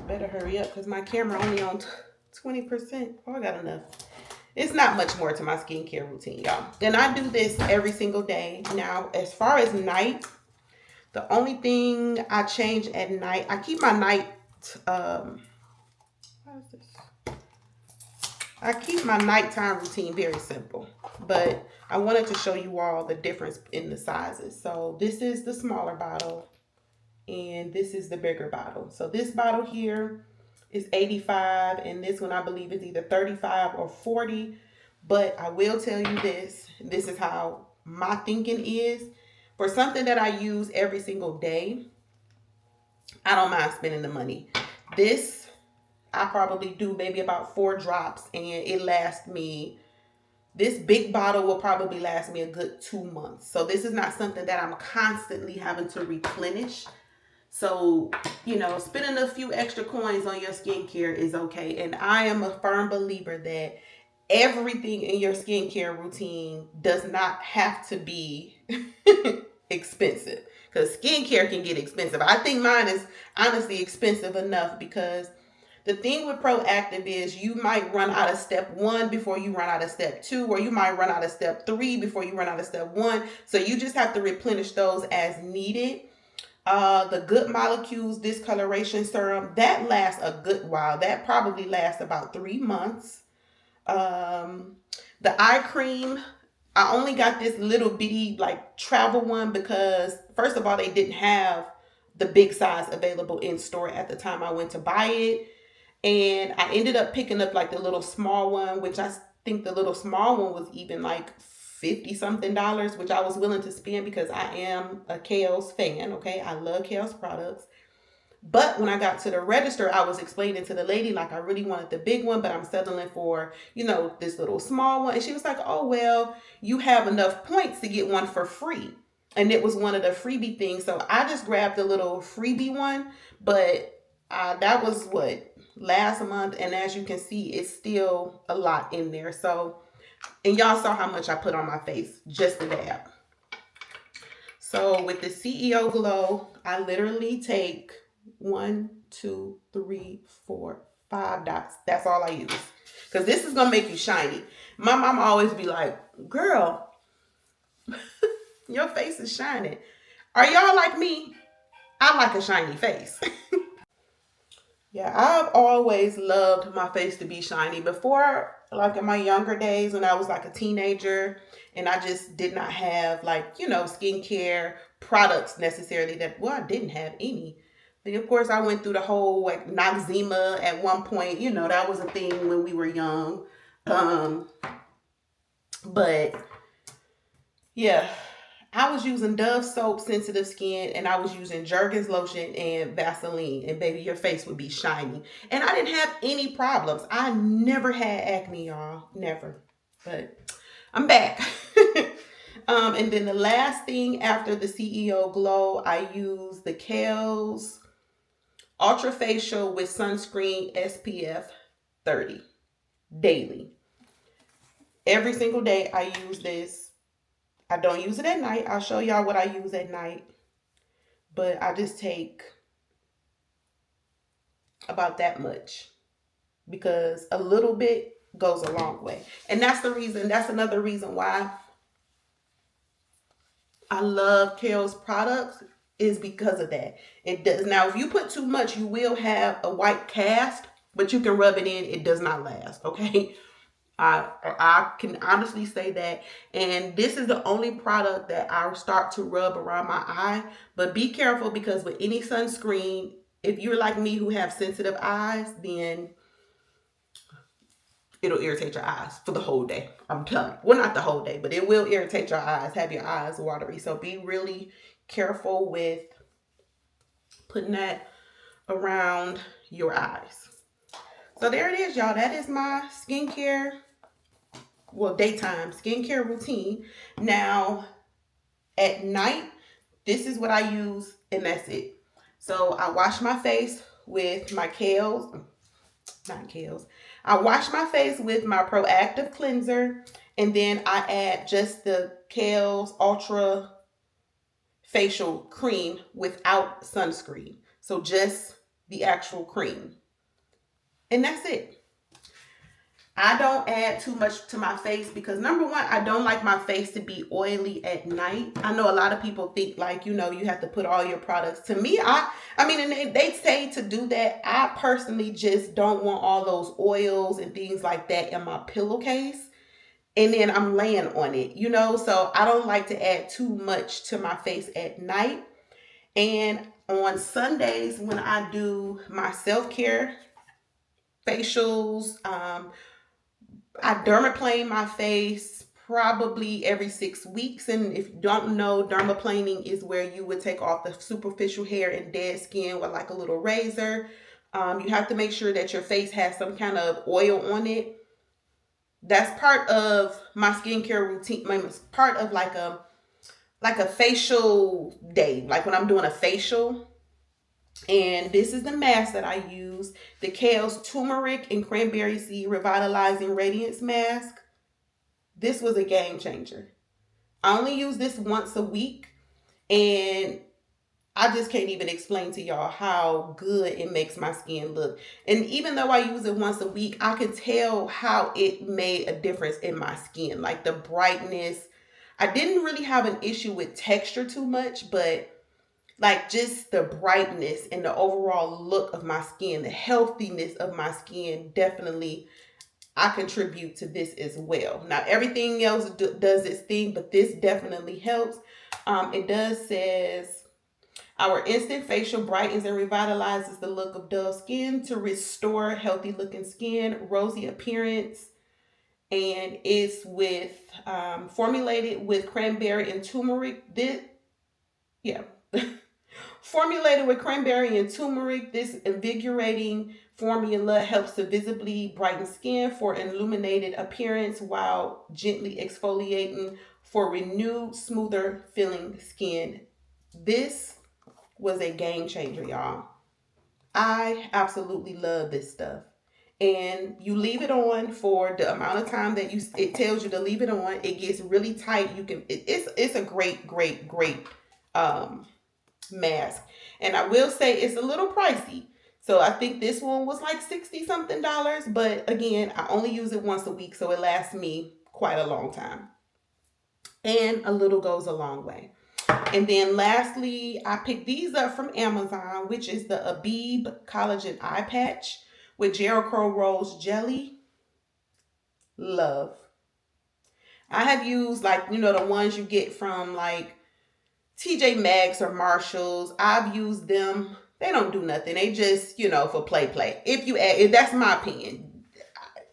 Better hurry up because my camera only on 20%. Oh, I got enough. It's not much more to my skincare routine, y'all. And I do this every single day. Now, as far as night, the only thing I change at night, I keep my night, I keep my nighttime routine very simple, but I wanted to show you all the difference in the sizes. So this is the smaller bottle and this is the bigger bottle. So this bottle here is $85 and this one I believe is either $35 or $40. But I will tell you this is how my thinking is. For something that I use every single day, I don't mind spending the money. This, I probably do maybe about 4 drops and it lasts me, this big bottle will probably last me a good 2 months. So this is not something that I'm constantly having to replenish. So, you know, spending a few extra coins on your skincare is okay. And I am a firm believer that everything in your skincare routine does not have to be expensive, because skincare can get expensive. I think mine is honestly expensive enough, because the thing with Proactive is you might run out of step 1 before you run out of step 2, or you might run out of step 3 before you run out of step 1. So you just have to replenish those as needed. The Good Molecules Discoloration Serum, that lasts a good while. That probably lasts about 3 months. The eye cream, I only got this little bitty like travel one because first of all, they didn't have the big size available in store at the time I went to buy it. And I ended up picking up like the little small one, which I think the little small one was even like $50 something, which I was willing to spend because I am a Kiehl's fan. Okay. I love Kiehl's products. But when I got to the register, I was explaining to the lady, like, I really wanted the big one, but I'm settling for, you know, this little small one. And she was like, oh, well, you have enough points to get one for free. And it was one of the freebie things. So I just grabbed the little freebie one. But that was last month. And as you can see, it's still a lot in there. So, and y'all saw how much I put on my face, just a dab. So with the CEO Glow, I literally take 1, 2, 3, 4, 5 dots. That's all I use. Because this is going to make you shiny. My mom always be like, girl, your face is shining. Are y'all like me? I like a shiny face. Yeah, I've always loved my face to be shiny. Before, like in my younger days when I was like a teenager and I just did not have like, skincare products necessarily well, I didn't have any. But of course, I went through the whole like Noxzema at one point. That was a thing when we were young. Um, but yeah, I was using Dove soap, sensitive skin, and I was using Jergens lotion and Vaseline. And baby, your face would be shiny. And I didn't have any problems. I never had acne, y'all. Never. But I'm back. And then the last thing after the CEO Glow, I use the Kiehl's Ultra Facial with Sunscreen SPF 30 daily. Every single day I use this. I don't use it at night. I'll show y'all what I use at night. But I just take about that much because a little bit goes a long way. And that's another reason why I love Kiehl's products is because of that. It does. Now, if you put too much, you will have a white cast, but you can rub it in. It does not last. Okay. I can honestly say that. And this is the only product that I start to rub around my eye. But be careful because with any sunscreen, if you're like me who have sensitive eyes, then it'll irritate your eyes for the whole day. I'm telling you. Well, not the whole day, but it will irritate your eyes, have your eyes watery. So be really careful with putting that around your eyes. So there it is, y'all. That is my daytime skincare routine. Now, at night, this is what I use, and that's it. So I wash my face with my I wash my face with my Proactive Cleanser, and then I add just the Kiehl's Ultra Facial Cream without sunscreen. So just the actual cream. And that's it. I don't add too much to my face because number one, I don't like my face to be oily at night. I know a lot of people think like, you have to put all your products. To me, and they say to do that. I personally just don't want all those oils and things like that in my pillowcase. And then I'm laying on it, so I don't like to add too much to my face at night. And on Sundays when I do my self-care facials, I dermaplane my face probably every 6 weeks. And if you don't know, dermaplaning is where you would take off the superficial hair and dead skin with like a little razor. You have to make sure that your face has some kind of oil on it. That's part of my skincare routine. It's part of like a facial day, like when I'm doing a facial. And this is the mask that I use, the Kiehl's Turmeric and Cranberry Seed Revitalizing Radiance Mask. This was a game changer. I only use this once a week, and I just can't even explain to y'all how good it makes my skin look. And even though I use it once a week, I could tell how it made a difference in my skin, like the brightness. I didn't really have an issue with texture too much, but like just the brightness and the overall look of my skin, the healthiness of my skin, definitely I contribute to this as well. Now, everything else does its thing, but this definitely helps. It does says, our instant facial brightens and revitalizes the look of dull skin to restore healthy looking skin, rosy appearance, and it's formulated with cranberry and turmeric. Formulated with cranberry and turmeric, this invigorating formula helps to visibly brighten skin for an illuminated appearance while gently exfoliating for renewed, smoother feeling skin. This was a game changer, y'all. I absolutely love this stuff. And you leave it on for the amount of time that it tells you to leave it on. It gets really tight. It's a great mask. And I will say it's a little pricey. So I think this one was like 60 something dollars. But again, I only use it once a week. So it lasts me quite a long time. And a little goes a long way. And then lastly, I picked these up from Amazon, which is the Abib Collagen Eye Patch with Jericho Rose Jelly. Love. I have used like, the ones you get from like TJ Maxx or Marshalls. I've used them. They don't do nothing. They just, for play. If you add, that's my opinion.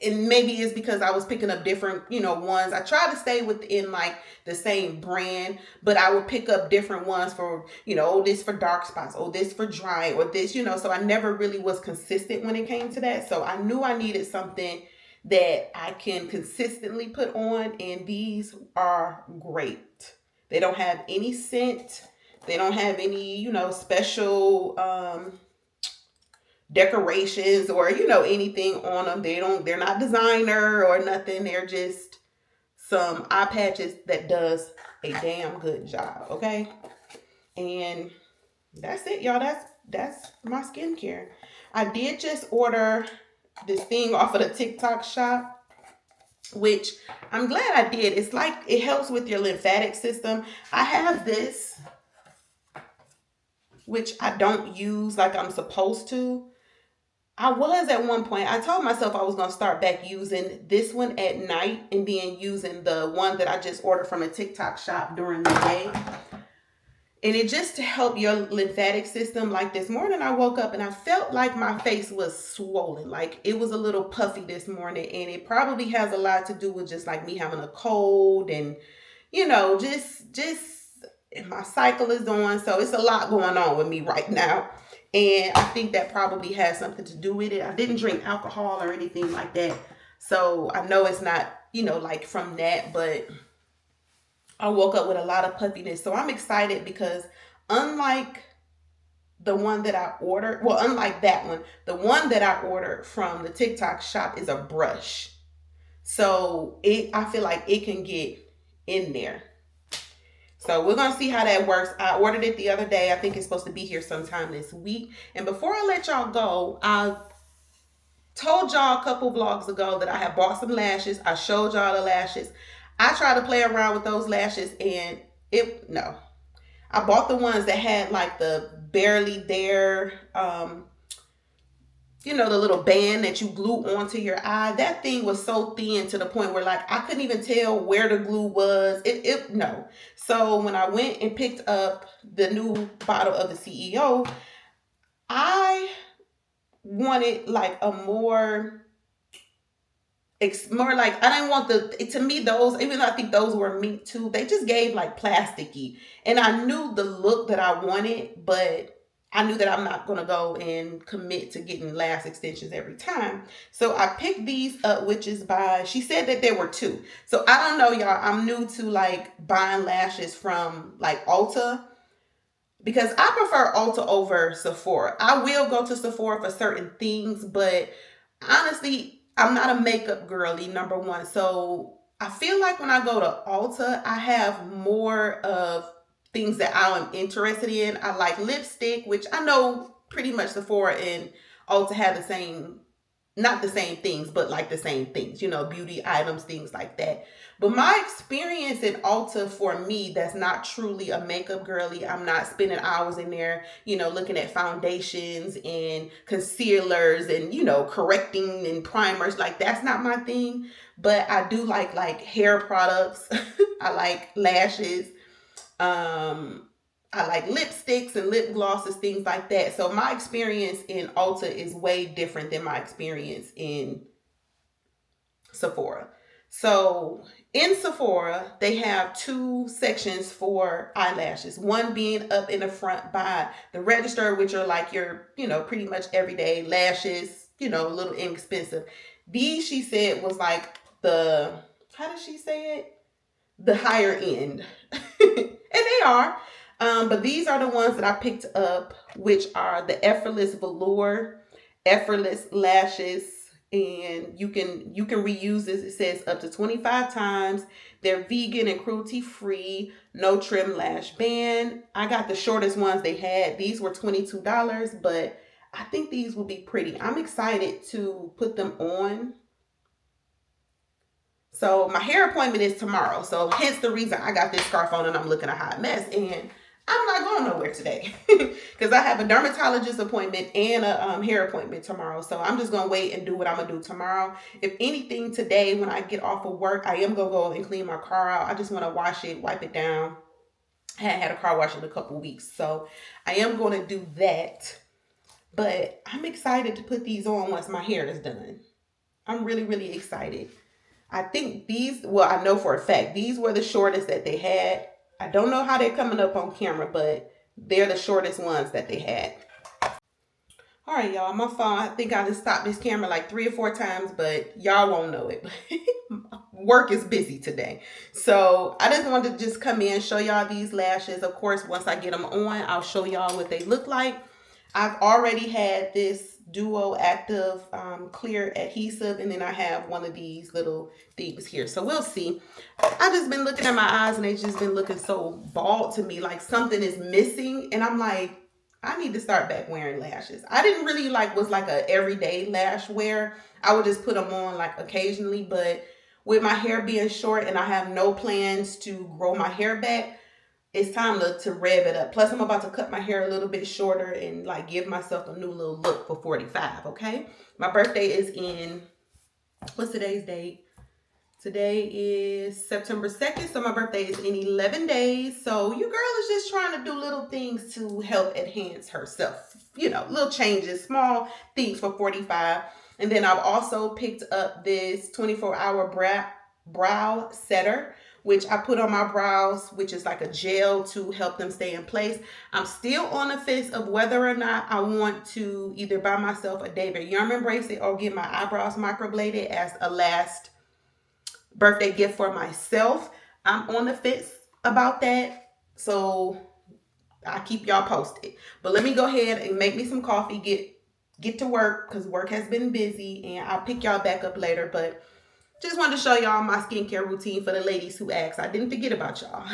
And maybe it's because I was picking up different, ones. I try to stay within like the same brand, but I would pick up different ones for, this for dark spots, this for dry, or this, so I never really was consistent when it came to that. So I knew I needed something that I can consistently put on, and these are great. They don't have any scent. They don't have any, special decorations or anything on them. They're not designer or nothing. They're just some eye patches that does a damn good job. Okay. And that's it, y'all. That's my skincare. I did just order this thing off of the TikTok shop, which I'm glad I did. It's like it helps with your lymphatic system. I have this, which I don't use like I'm supposed to. I was at one point, I told myself I was going to start back using this one at night and then using the one that I just ordered from a TikTok shop during the day. And it just to help your lymphatic system. Like this morning I woke up and I felt like my face was swollen. Like it was a little puffy this morning, and it probably has a lot to do with just like me having a cold and, just my cycle is on. So it's a lot going on with me right now. And I think that probably has something to do with it. I didn't drink alcohol or anything like that. So I know it's not, like from that, but I woke up with a lot of puffiness. So I'm excited because unlike the one that I ordered, unlike that one, the one that I ordered from the TikTok shop is a brush. So I feel like it can get in there. So we're going to see how that works. I ordered it the other day. I think it's supposed to be here sometime this week. And before I let y'all go, I told y'all a couple vlogs ago that I have bought some lashes. I showed y'all the lashes. I tried to play around with those lashes and no. I bought the ones that had like the barely there, the little band that you glue onto your eye. That thing was so thin to the point where like I couldn't even tell where the glue was. No. So when I went and picked up the new bottle of the CEO, I wanted like a more like, I didn't want to me those, even though I think those were meant too, they just gave like plasticky. And I knew the look that I wanted, but I knew that I'm not going to go and commit to getting lash extensions every time. So I picked these up, which is she said that there were two. So I don't know, y'all. I'm new to like buying lashes from like Ulta because I prefer Ulta over Sephora. I will go to Sephora for certain things, but honestly, I'm not a makeup girly, number one. So I feel like when I go to Ulta, I have more of things that I am interested in. I like lipstick, which I know pretty much Sephora and Ulta have the same, not the same things, but like the same things, beauty items, things like that. But my experience in Ulta for me, that's not truly a makeup girly. I'm not spending hours in there, looking at foundations and concealers and, correcting and primers. Like that's not my thing. But I do like hair products. I like lashes. I like lipsticks and lip glosses, things like that. So my experience in Ulta is way different than my experience in Sephora. So in Sephora, they have two sections for eyelashes. One being up in the front by the register, which are like your, pretty much everyday lashes, a little inexpensive. These, she said, was like how did she say it? The higher end. And they are. But these are the ones that I picked up, which are the Effortless Velour, Effortless Lashes, and you can reuse this. It says up to 25 times. They're vegan and cruelty free, no trim lash band. I got the shortest ones they had. These were $22, but I think these will be pretty. I'm excited to put them on. So my hair appointment is tomorrow. So hence the reason I got this scarf on and I'm looking a hot mess. And I'm not going nowhere today because I have a dermatologist appointment and a hair appointment tomorrow. So I'm just going to wait and do what I'm going to do tomorrow. If anything, today when I get off of work, I am going to go and clean my car out. I just want to wash it, wipe it down. I hadn't had a car wash in a couple of weeks. So I am going to do that. But I'm excited to put these on once my hair is done. I'm really, really excited. I think these, well, I know for a fact, these were the shortest that they had. I don't know how they're coming up on camera, but they're the shortest ones that they had. All right, y'all, my phone, I think I just stopped this camera like 3 or 4 times, but y'all won't know it. Work is busy today. So I just wanted to just come in, show y'all these lashes. Of course, once I get them on, I'll show y'all what they look like. I've already had this Duo Active clear adhesive, and then I have one of these little things here. So we'll see. I've just been looking at my eyes and they've just been looking so bald to me, like something is missing. And I'm like, I need to start back wearing lashes. I didn't really was like a everyday lash wear. I would just put them on like occasionally, but with my hair being short and I have no plans to grow my hair back, it's time to rev it up. Plus, I'm about to cut my hair a little bit shorter and like give myself a new little look for 45, okay? My birthday is in, what's today's date? Today is September 2nd, so my birthday is in 11 days. So your girl is just trying to do little things to help enhance herself. You know, little changes, small things for 45. And then I've also picked up this 24-hour brow setter, which I put on my brows, which is like a gel to help them stay in place. I'm still on the fence of whether or not I want to either buy myself a David Yurman bracelet or get my eyebrows microbladed as a last birthday gift for myself. I'm on the fence about that, so I'll keep y'all posted. But let me go ahead and make me some coffee, get to work because work has been busy, and I'll pick y'all back up later. But just wanted to show y'all my skincare routine for the ladies who asked. I didn't forget about y'all.